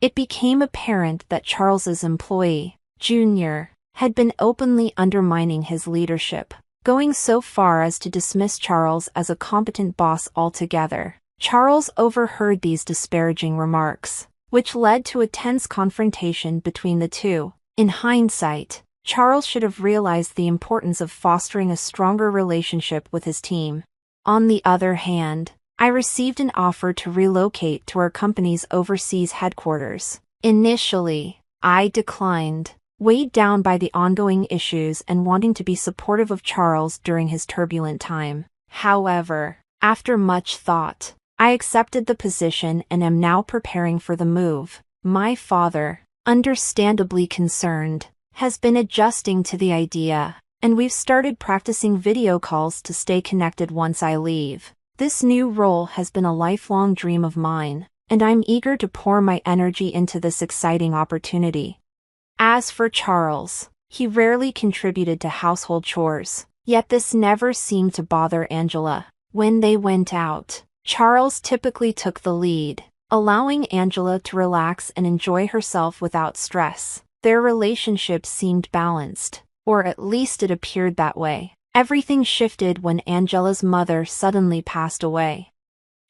It became apparent that Charles's employee, Junior, had been openly undermining his leadership, going so far as to dismiss Charles as a competent boss altogether. Charles overheard these disparaging remarks, which led to a tense confrontation between the two. In hindsight, Charles should have realized the importance of fostering a stronger relationship with his team. On the other hand, I received an offer to relocate to our company's overseas headquarters. Initially, I declined, weighed down by the ongoing issues and wanting to be supportive of Charles during his turbulent time. However, after much thought, I accepted the position and am now preparing for the move. My father, understandably concerned, has been adjusting to the idea, and we've started practicing video calls to stay connected once I leave. This new role has been a lifelong dream of mine, and I'm eager to pour my energy into this exciting opportunity. As for Charles, he rarely contributed to household chores, yet this never seemed to bother Angela. When they went out, Charles typically took the lead, allowing Angela to relax and enjoy herself without stress. Their relationship seemed balanced, or at least it appeared that way. Everything shifted when Angela's mother suddenly passed away.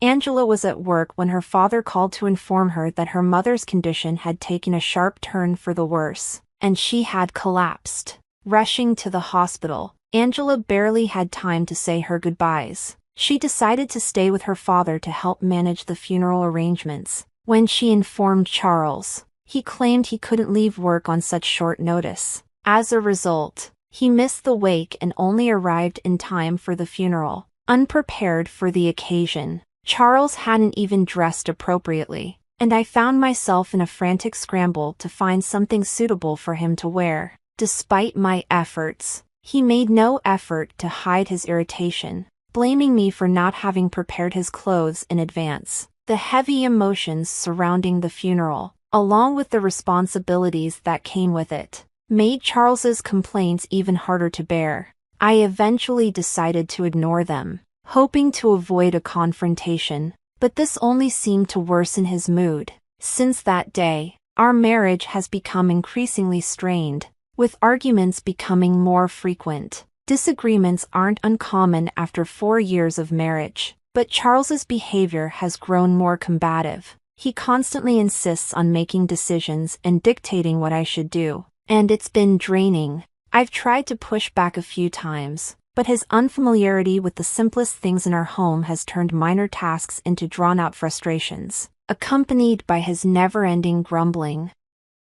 Angela was at work when her father called to inform her that her mother's condition had taken a sharp turn for the worse, and she had collapsed. Rushing to the hospital, Angela barely had time to say her goodbyes. She decided to stay with her father to help manage the funeral arrangements. When she informed Charles, he claimed he couldn't leave work on such short notice. As a result, he missed the wake and only arrived in time for the funeral. Unprepared for the occasion, Charles hadn't even dressed appropriately, and I found myself in a frantic scramble to find something suitable for him to wear. Despite my efforts, he made no effort to hide his irritation, blaming me for not having prepared his clothes in advance. The heavy emotions surrounding the funeral, along with the responsibilities that came with it, made Charles's complaints even harder to bear. I eventually decided to ignore them, hoping to avoid a confrontation, but this only seemed to worsen his mood. Since that day, our marriage has become increasingly strained, with arguments becoming more frequent. Disagreements aren't uncommon after 4 years of marriage, but Charles's behavior has grown more combative. He constantly insists on making decisions and dictating what I should do, and it's been draining. I've tried to push back a few times, but his unfamiliarity with the simplest things in our home has turned minor tasks into drawn-out frustrations, accompanied by his never-ending grumbling.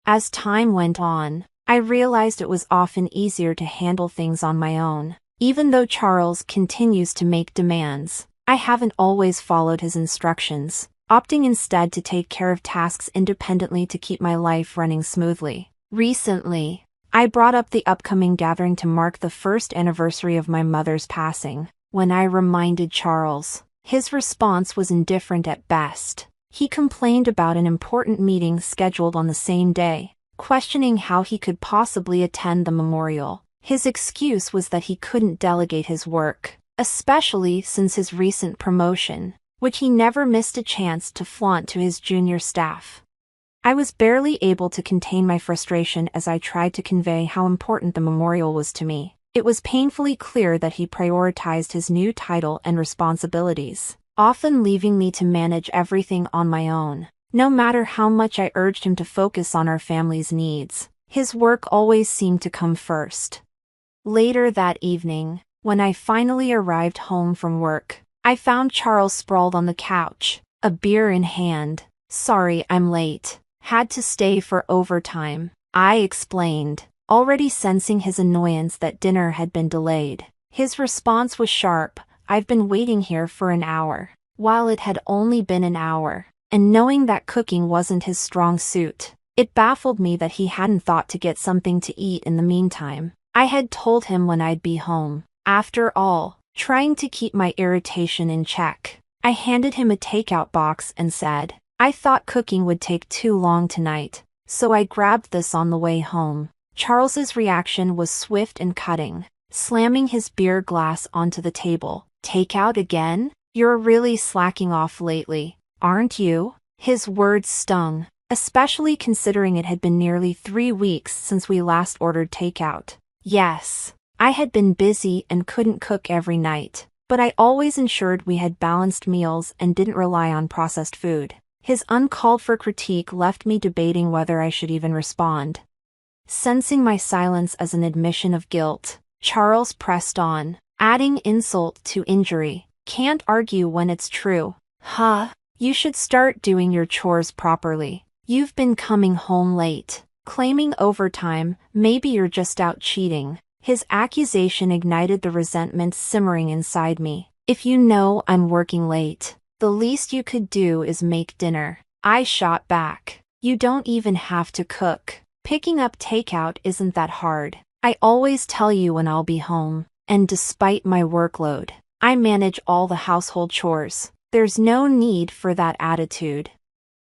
As time went on, I realized it was often easier to handle things on my own. Even though Charles continues to make demands, I haven't always followed his instructions, opting instead to take care of tasks independently to keep my life running smoothly. Recently, I brought up the upcoming gathering to mark the first anniversary of my mother's passing. When I reminded Charles, his response was indifferent at best. He complained about an important meeting scheduled on the same day, questioning how he could possibly attend the memorial. His excuse was that he couldn't delegate his work, especially since his recent promotion, which he never missed a chance to flaunt to his junior staff. I was barely able to contain my frustration as I tried to convey how important the memorial was to me. It was painfully clear that he prioritized his new title and responsibilities, often leaving me to manage everything on my own. No matter how much I urged him to focus on our family's needs, his work always seemed to come first. Later that evening, when I finally arrived home from work, I found Charles sprawled on the couch, a beer in hand. "Sorry, I'm late. Had to stay for overtime," I explained, already sensing his annoyance that dinner had been delayed. His response was sharp. "I've been waiting here for an hour." While it had only been an hour, and knowing that cooking wasn't his strong suit, it baffled me that he hadn't thought to get something to eat in the meantime. I had told him when I'd be home. After all, trying to keep my irritation in check, I handed him a takeout box and said, "I thought cooking would take too long tonight, so I grabbed this on the way home." Charles's reaction was swift and cutting, slamming his beer glass onto the table. "Takeout again? You're really slacking off lately, aren't you?" His words stung, especially considering it had been nearly 3 weeks since we last ordered takeout. Yes, I had been busy and couldn't cook every night, but I always ensured we had balanced meals and didn't rely on processed food. His uncalled-for critique left me debating whether I should even respond. Sensing my silence as an admission of guilt, Charles pressed on, adding insult to injury. Can't argue when it's true. Huh? You should start doing your chores properly. You've been coming home late, claiming overtime, maybe you're just out cheating. His accusation ignited the resentment simmering inside me. If you know I'm working late, the least you could do is make dinner. I shot back. You don't even have to cook. Picking up takeout isn't that hard. I always tell you when I'll be home, and despite my workload, I manage all the household chores. There's no need for that attitude.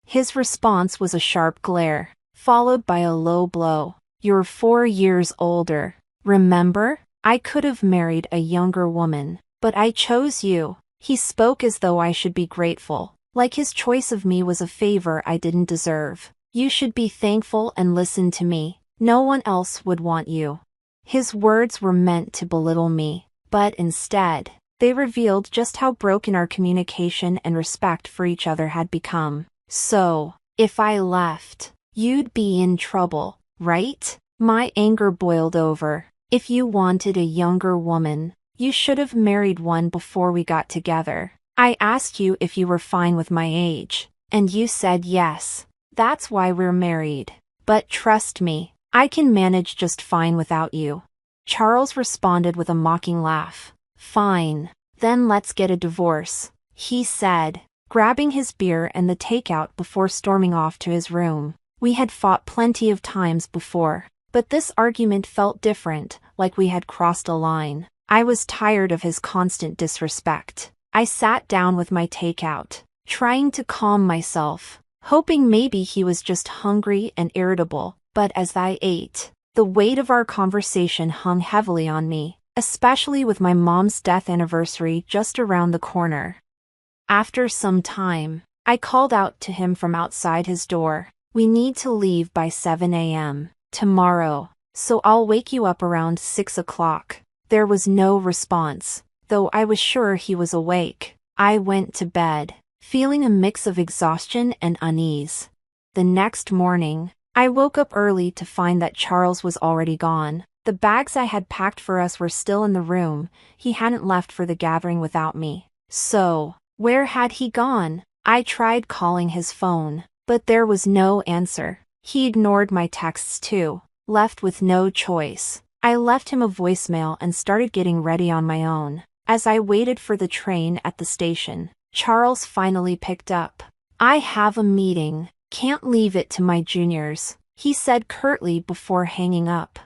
His response was a sharp glare, followed by a low blow. You're 4 years older. Remember? I could have married a younger woman, but I chose you. He spoke as though I should be grateful, like his choice of me was a favor I didn't deserve. You should be thankful and listen to me. No one else would want you. His words were meant to belittle me, but instead, they revealed just how broken our communication and respect for each other had become. So, if I left, you'd be in trouble, right? My anger boiled over. If you wanted a younger woman, you should have married one before we got together. I asked you if you were fine with my age, and you said yes. That's why we're married. But trust me, I can manage just fine without you. Charles responded with a mocking laugh. Fine, then let's get a divorce, he said, grabbing his beer and the takeout before storming off to his room. We had fought plenty of times before, but this argument felt different, like we had crossed a line. I was tired of his constant disrespect. I sat down with my takeout, trying to calm myself, hoping maybe he was just hungry and irritable, but as I ate, the weight of our conversation hung heavily on me, especially with my mom's death anniversary just around the corner. After some time, I called out to him from outside his door. We need to leave by 7 a.m. tomorrow, so I'll wake you up around 6 o'clock. There was no response, though I was sure he was awake. I went to bed, feeling a mix of exhaustion and unease. The next morning, I woke up early to find that Charles was already gone. The bags I had packed for us were still in the room. He hadn't left for the gathering without me. So, where had he gone? I tried calling his phone, but there was no answer. He ignored my texts too. Left with no choice, I left him a voicemail and started getting ready on my own. As I waited for the train at the station, Charles finally picked up. I have a meeting. Can't leave it to my juniors, he said curtly before hanging up.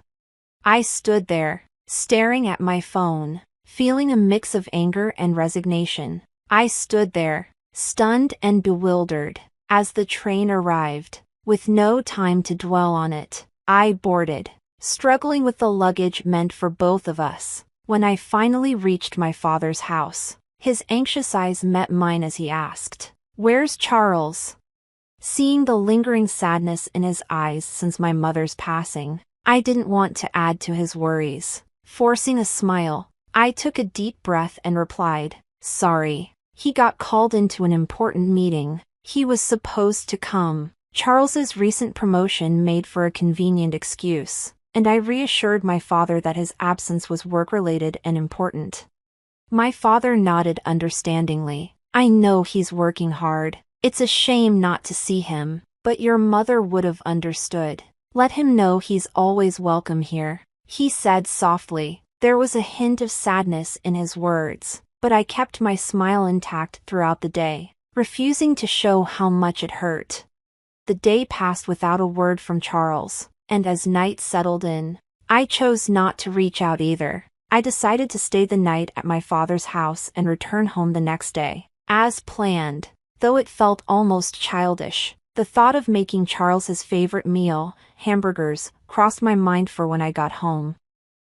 I stood there, staring at my phone, feeling a mix of anger and resignation. I stood there, stunned and bewildered, as the train arrived. With no time to dwell on it, I boarded, struggling with the luggage meant for both of us. When I finally reached my father's house, his anxious eyes met mine as he asked, "Where's Charles?" Seeing the lingering sadness in his eyes since my mother's passing, I didn't want to add to his worries. Forcing a smile, I took a deep breath and replied, "Sorry. He got called into an important meeting. He was supposed to come." Charles's recent promotion made for a convenient excuse, and I reassured my father that his absence was work-related and important. My father nodded understandingly. "I know he's working hard. It's a shame not to see him, but your mother would have understood. Let him know he's always welcome here," he said softly. There was a hint of sadness in his words, but I kept my smile intact throughout the day, refusing to show how much it hurt. The day passed without a word from Charles, and as night settled in, I chose not to reach out either. I decided to stay the night at my father's house and return home the next day. As planned, though it felt almost childish, the thought of making Charles his favorite meal, hamburgers, crossed my mind for when I got home.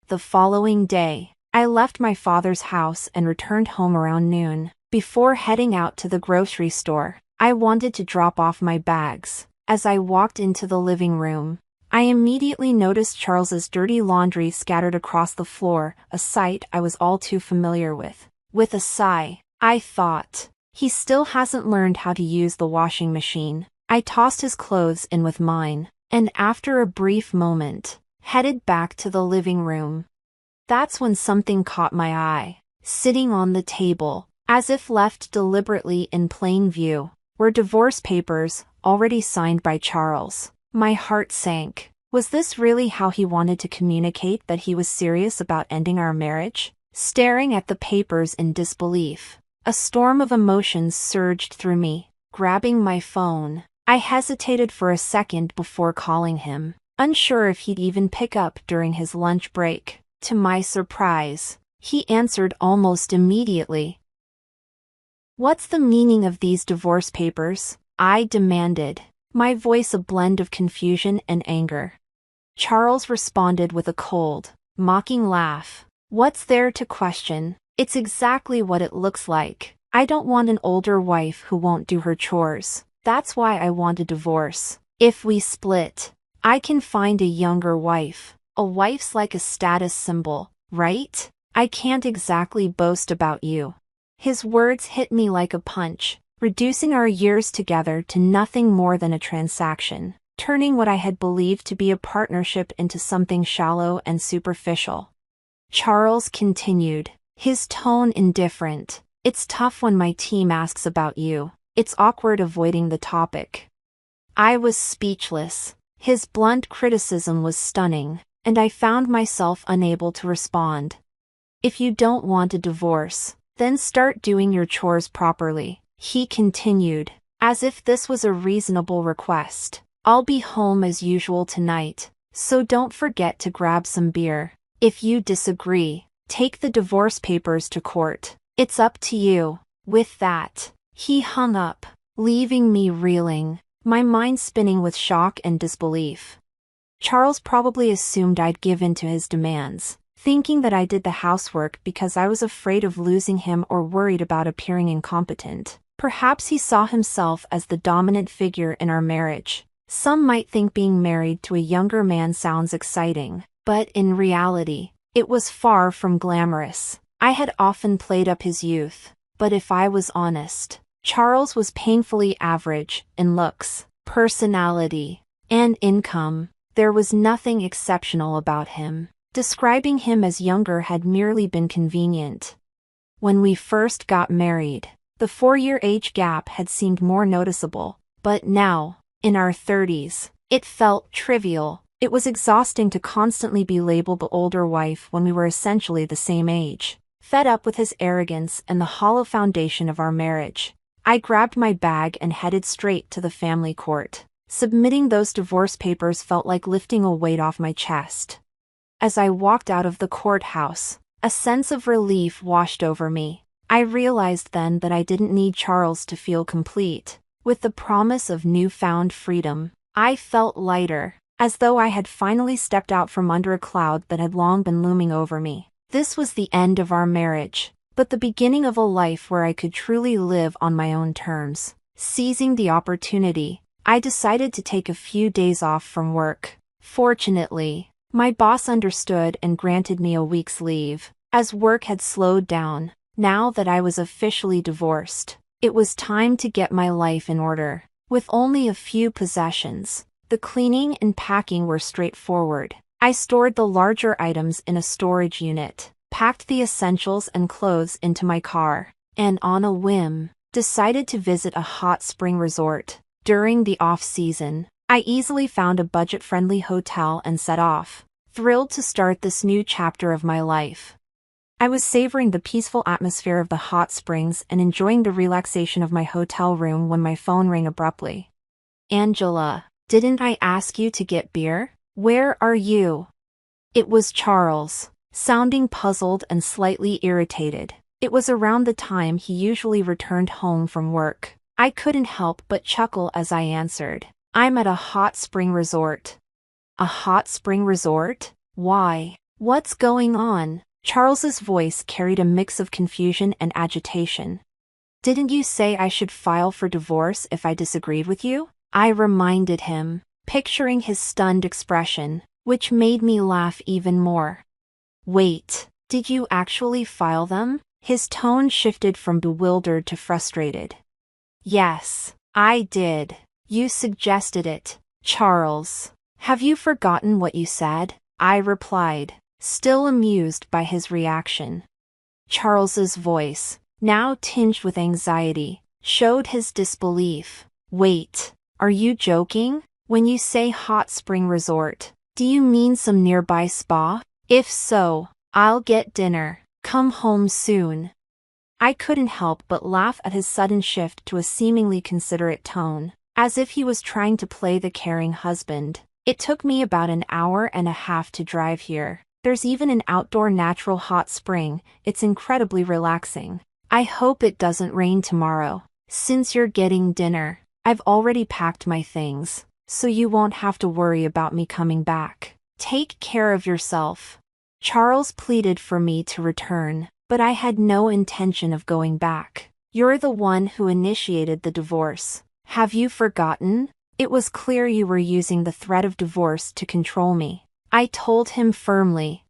The following day, I left my father's house and returned home around noon. Before heading out to the grocery store, I wanted to drop off my bags. As I walked into the living room, I immediately noticed Charles's dirty laundry scattered across the floor, a sight I was all too familiar with. With a sigh, I thought, he still hasn't learned how to use the washing machine. I tossed his clothes in with mine, and after a brief moment, headed back to the living room. That's when something caught my eye. Sitting on the table, as if left deliberately in plain view, were divorce papers, already signed by Charles. My heart sank. Was this really how he wanted to communicate that he was serious about ending our marriage? Staring at the papers in disbelief, a storm of emotions surged through me. Grabbing my phone, I hesitated for a second before calling him, unsure if he'd even pick up during his lunch break. To my surprise, he answered almost immediately. "What's the meaning of these divorce papers?" I demanded, my voice a blend of confusion and anger. Charles responded with a cold, mocking laugh. "What's there to question? It's exactly what it looks like. I don't want an older wife who won't do her chores. That's why I want a divorce. If we split, I can find a younger wife. A wife's like a status symbol, right? I can't exactly boast about you." His words hit me like a punch, reducing our years together to nothing more than a transaction, turning what I had believed to be a partnership into something shallow and superficial. Charles continued, his tone indifferent. "It's tough when my team asks about you. It's awkward avoiding the topic." I was speechless. His blunt criticism was stunning, and I found myself unable to respond. "If you don't want a divorce, then start doing your chores properly," he continued, as if this was a reasonable request. "I'll be home as usual tonight, so don't forget to grab some beer. If you disagree, take the divorce papers to court. It's up to you." With that, he hung up, leaving me reeling, my mind spinning with shock and disbelief. Charles probably assumed I'd give in to his demands, thinking that I did the housework because I was afraid of losing him or worried about appearing incompetent. Perhaps he saw himself as the dominant figure in our marriage. Some might think being married to a younger man sounds exciting, but in reality, it was far from glamorous. I had often played up his youth, but if I was honest, Charles was painfully average in looks, personality, and income. There was nothing exceptional about him. Describing him as younger had merely been convenient. When we first got married, the 4-year age gap had seemed more noticeable, but now, in our 30s, it felt trivial. It was exhausting to constantly be labeled the older wife when we were essentially the same age. Fed up with his arrogance and the hollow foundation of our marriage, I grabbed my bag and headed straight to the family court. Submitting those divorce papers felt like lifting a weight off my chest. As I walked out of the courthouse, a sense of relief washed over me. I realized then that I didn't need Charles to feel complete. With the promise of newfound freedom, I felt lighter, as though I had finally stepped out from under a cloud that had long been looming over me. This was the end of our marriage, but the beginning of a life where I could truly live on my own terms. Seizing the opportunity, I decided to take a few days off from work. Fortunately, my boss understood and granted me a week's leave, as work had slowed down. Now that I was officially divorced, it was time to get my life in order. With only a few possessions, the cleaning and packing were straightforward. I stored the larger items in a storage unit, packed the essentials and clothes into my car, and on a whim, decided to visit a hot spring resort. During the off-season, I easily found a budget-friendly hotel and set off, thrilled to start this new chapter of my life. I was savoring the peaceful atmosphere of the hot springs and enjoying the relaxation of my hotel room when my phone rang abruptly. "Angela, didn't I ask you to get beer? Where are you?" It was Charles, sounding puzzled and slightly irritated. It was around the time he usually returned home from work. I couldn't help but chuckle as I answered, "I'm at a hot spring resort." "A hot spring resort? Why? What's going on?" Charles's voice carried a mix of confusion and agitation. "Didn't you say I should file for divorce if I disagreed with you?" I reminded him, picturing his stunned expression, which made me laugh even more. Wait, did you actually file them? His tone shifted from bewildered to frustrated. Yes, I did. You suggested it, Charles. Have you forgotten what you said? I replied, still amused by his reaction. Charles's voice, now tinged with anxiety, showed his disbelief. Wait, are you joking? When you say hot spring resort, do you mean some nearby spa? If so, I'll get dinner. Come home soon. I couldn't help but laugh at his sudden shift to a seemingly considerate tone, as if he was trying to play the caring husband. It took me about an hour and a half to drive here. There's even an outdoor natural hot spring. It's incredibly relaxing. I hope it doesn't rain tomorrow. Since you're getting dinner, I've already packed my things, so you won't have to worry about me coming back. Take care of yourself. Charles pleaded for me to return, but I had no intention of going back. You're the one who initiated the divorce. Have you forgotten? It was clear you were using the threat of divorce to control me. I told him firmly.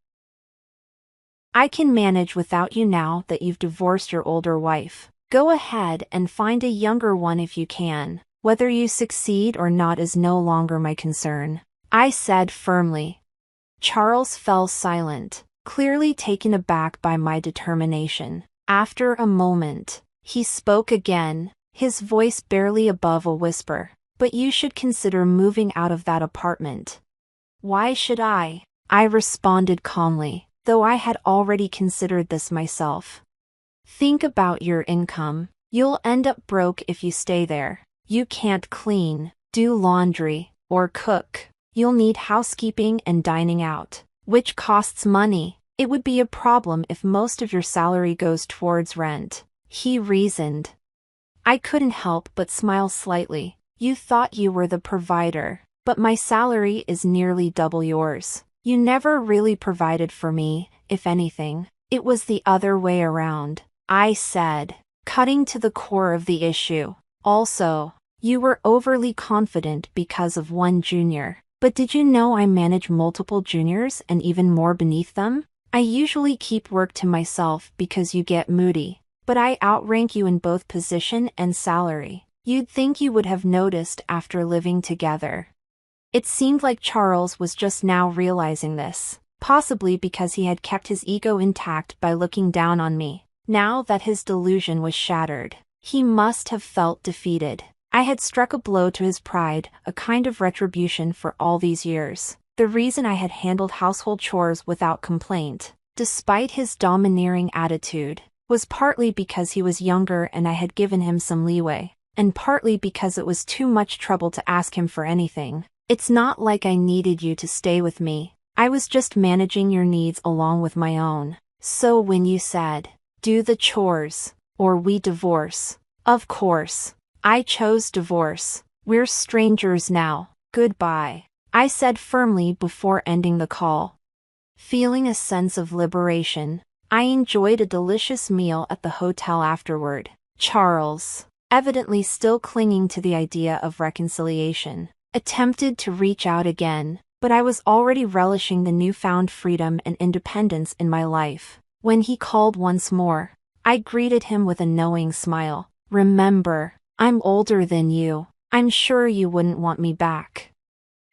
I can manage without you now that you've divorced your older wife. Go ahead and find a younger one if you can. Whether you succeed or not is no longer my concern, I said firmly. Charles fell silent, clearly taken aback by my determination. After a moment, he spoke again, his voice barely above a whisper. But you should consider moving out of that apartment. Why should I? I responded calmly, though I had already considered this myself. Think about your income. You'll end up broke if you stay there. You can't clean, do laundry, or cook. You'll need housekeeping and dining out, which costs money. It would be a problem if most of your salary goes towards rent, he reasoned. I couldn't help but smile slightly. You thought you were the provider, but my salary is nearly double yours. You never really provided for me, if anything. It was the other way around, I said, cutting to the core of the issue. Also, you were overly confident because of one junior. But did you know I manage multiple juniors and even more beneath them? I usually keep work to myself because you get moody, but I outrank you in both position and salary. You'd think you would have noticed after living together. It seemed like Charles was just now realizing this, possibly because he had kept his ego intact by looking down on me. Now that his delusion was shattered, he must have felt defeated. I had struck a blow to his pride, a kind of retribution for all these years. The reason I had handled household chores without complaint, despite his domineering attitude, was partly because he was younger and I had given him some leeway, and partly because it was too much trouble to ask him for anything. It's not like I needed you to stay with me. I was just managing your needs along with my own. So when you said, do the chores, or we divorce, of course, I chose divorce. We're strangers now. Goodbye, I said firmly before ending the call. Feeling a sense of liberation, I enjoyed a delicious meal at the hotel afterward. Charles, evidently still clinging to the idea of reconciliation, attempted to reach out again, but I was already relishing the newfound freedom and independence in my life. When he called once more, I greeted him with a knowing smile. Remember, I'm older than you. I'm sure you wouldn't want me back.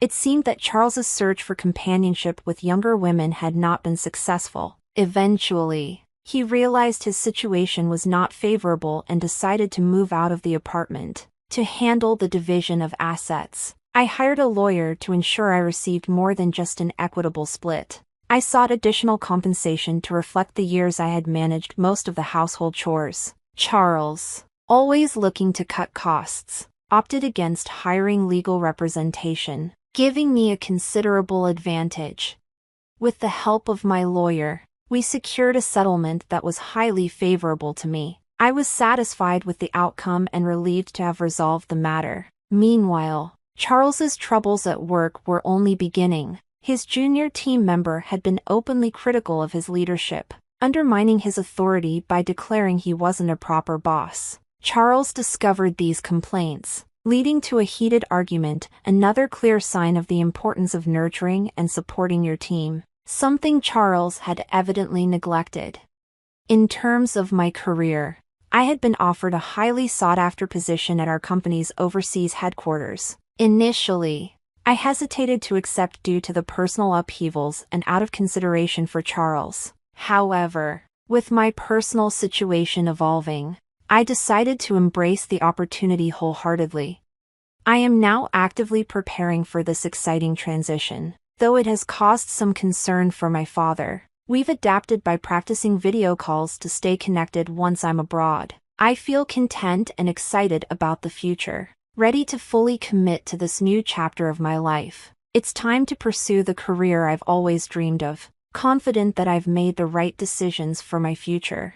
It seemed that Charles's search for companionship with younger women had not been successful. Eventually, he realized his situation was not favorable and decided to move out of the apartment. To handle the division of assets, I hired a lawyer to ensure I received more than just an equitable split. I sought additional compensation to reflect the years I had managed most of the household chores. Charles, always looking to cut costs, opted against hiring legal representation, giving me a considerable advantage. With the help of my lawyer, we secured a settlement that was highly favorable to me. I was satisfied with the outcome and relieved to have resolved the matter. Meanwhile, Charles's troubles at work were only beginning. His junior team member had been openly critical of his leadership, undermining his authority by declaring he wasn't a proper boss. Charles discovered these complaints, leading to a heated argument, another clear sign of the importance of nurturing and supporting your team, something Charles had evidently neglected. In terms of my career, I had been offered a highly sought-after position at our company's overseas headquarters. Initially, I hesitated to accept due to the personal upheavals and out of consideration for Charles. However, with my personal situation evolving, I decided to embrace the opportunity wholeheartedly. I am now actively preparing for this exciting transition. Though it has caused some concern for my father, we've adapted by practicing video calls to stay connected once I'm abroad. I feel content and excited about the future, ready to fully commit to this new chapter of my life. It's time to pursue the career I've always dreamed of, confident that I've made the right decisions for my future.